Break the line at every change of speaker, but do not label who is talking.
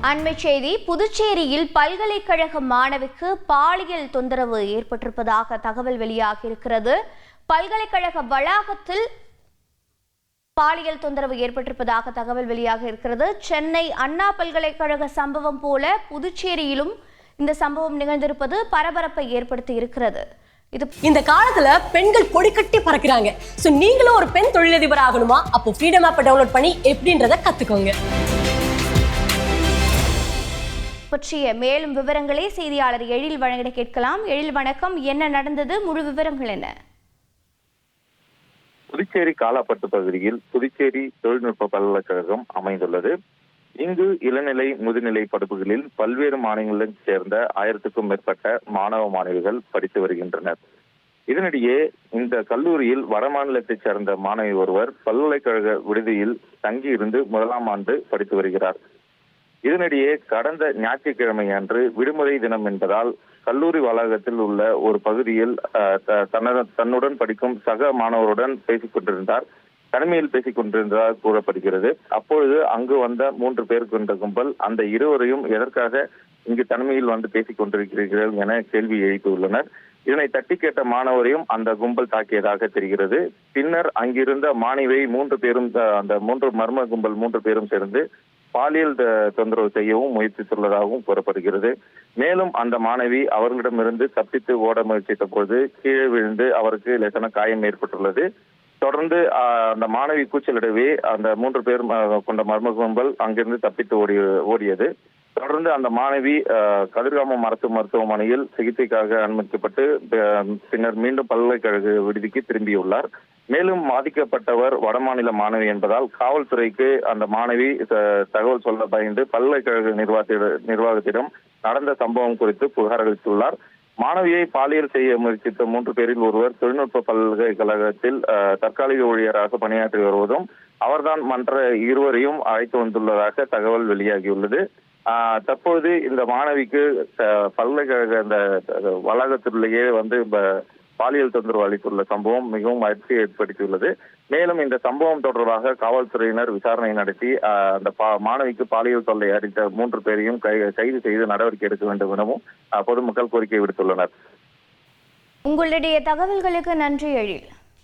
அண்மை செய்தி. புதுச்சேரியில் பல்கலைக்கழக மாணவிக்கு பாலியல் தொந்தரவு ஏற்பட்டிருப்பதாக தகவல் வெளியாகியிருக்கிறது. பல்கலைக்கழக வளாகத்தில் பாலியல் தொந்தரவு ஏற்பட்டிருப்பதாக தகவல் வெளியாக இருக்கிறது. சென்னை அண்ணா பல்கலைக்கழக சம்பவம் போல புதுச்சேரியிலும் இந்த சம்பவம் நிகழ்ந்திருப்பது பரபரப்பை ஏற்படுத்தி இருக்கிறது.
இந்த காலத்துல பெண்கள் கொடி கட்டி பறக்கிறாங்க. சோ நீங்களும் ஒரு பெண் தொழிலதிபர் ஆகணுமா? அப்போ ஃப்ரீடம் ஆப்பை டவுன்லோட் பண்ணி எப்படின்றத கத்துக்கோங்க.
பற்றிய மேலும் விவரங்களை செய்தியாளர் எழில் வழங்கிட கேட்கலாம். எழில் வணக்கம், என்ன நடந்தது, முழு விவரங்கள் என்ன?
புதுச்சேரி காலாப்பட்டு பகுதியில் புதுச்சேரி தொழில்நுட்ப பல்கலைக்கழகம் அமைந்துள்ளது. இங்கு இளநிலை முதுநிலை படிப்புகளில் பல்வேறு மாநிலங்களைச் சேர்ந்த 1000க்கும் மேற்பட்ட மாணவ மாணவிகள் படித்து வருகின்றனர். இதனிடையே இந்த கல்லூரியில் வடமாநிலத்தைச் சேர்ந்த மாணவி ஒருவர் பல்கலைக்கழக விடுதியில் தங்கியிருந்து 1ஆம் ஆண்டு படித்து வருகிறார். இதனிடையே கடந்த ஞாயிற்றுக்கிழமை அன்று விடுமுறை தினம் என்பதால் கல்லூரி வளாகத்தில் உள்ள ஒரு பகுதியில் தன்னுடன் படிக்கும் சக மாணவருடன் பேசிக் கொண்டிருந்தார். தனிமையில் பேசிக் கொண்டிருந்ததாக கூறப்படுகிறது. அப்பொழுது அங்கு வந்த 3 பேர் கொண்ட கும்பல் அந்த இருவரையும் எதற்காக இங்கு தனிமையில் வந்து பேசிக் கொண்டிருக்கிறீர்கள் என கேள்வி எழுப்பியுள்ளனர். இதனை தட்டி கேட்ட மாணவரையும் அந்த கும்பல் தாக்கியதாக தெரிகிறது. பின்னர் அங்கிருந்த மாணவியை 3 பேரும் அந்த 3 மர்ம கும்பல் 3 பேரும் சேர்ந்து பாலியல் தொந்தரவு செய்யவும் முயற்சித்துள்ளதாகவும் கூறப்படுகிறது. மேலும் அந்த மாணவி அவர்களிடமிருந்து தப்பித்து ஓட முயற்சித்த போது கீழே விழுந்து அவருக்கு லேசான காயம் ஏற்பட்டுள்ளது. தொடர்ந்து அந்த மாணவி கூச்சலிடவே அந்த 3 பேர் கொண்ட மர்ம கும்பல் அங்கிருந்து தப்பித்து ஓடியது. தொடர்ந்து அந்த மாணவி கதிர்காமம் அரசு மருத்துவமனையில் சிகிச்சைக்காக அனுமதிக்கப்பட்டு பின்னர் மீண்டும் பல்கலைக்கழக விடுதிக்கு திரும்பியுள்ளார். மேலும் பாதிக்கப்பட்டவர் வடமாநில மாணவி என்பதால் காவல்துறைக்கு அந்த மாணவி தகவல் சொல்ல பயந்து பல்கலைக்கழக நிர்வாகத்திடம் நடந்த சம்பவம் குறித்து புகார் அளித்துள்ளார். மாணவியை பாலியல் செய்ய முயற்சித்த 3 பேரில் ஒருவர் தொழில்நுட்ப பல்கலைக்கழகத்தில் தற்காலிக ஊழியராக பணியாற்றி வருவதும் அவர்தான் மற்ற இருவரையும் அழைத்து வந்துள்ளதாக தகவல் வெளியாகியுள்ளது. தற்போது இந்த மாணவிக்கு பல்கலைக்கழக இந்த வளாகத்திலேயே வந்து பாலியல் தொந்தரவு அளித்துள்ள சம்பவம் மிகவும் அதிர்ச்சியை ஏற்படுத்தியுள்ளது. மேலும் இந்த சம்பவம் தொடர்பாக காவல்துறையினர் விசாரணை நடத்தி அந்த மாணவிக்கு பாலியல் தொல்லை அளித்த 3 பேரையும் கைது செய்து நடவடிக்கை எடுக்க வேண்டும் எனவும் பொதுமக்கள் கோரிக்கை விடுத்துள்ளனர்.
உங்களுடைய தகவல்களுக்கு நன்றி எழில்.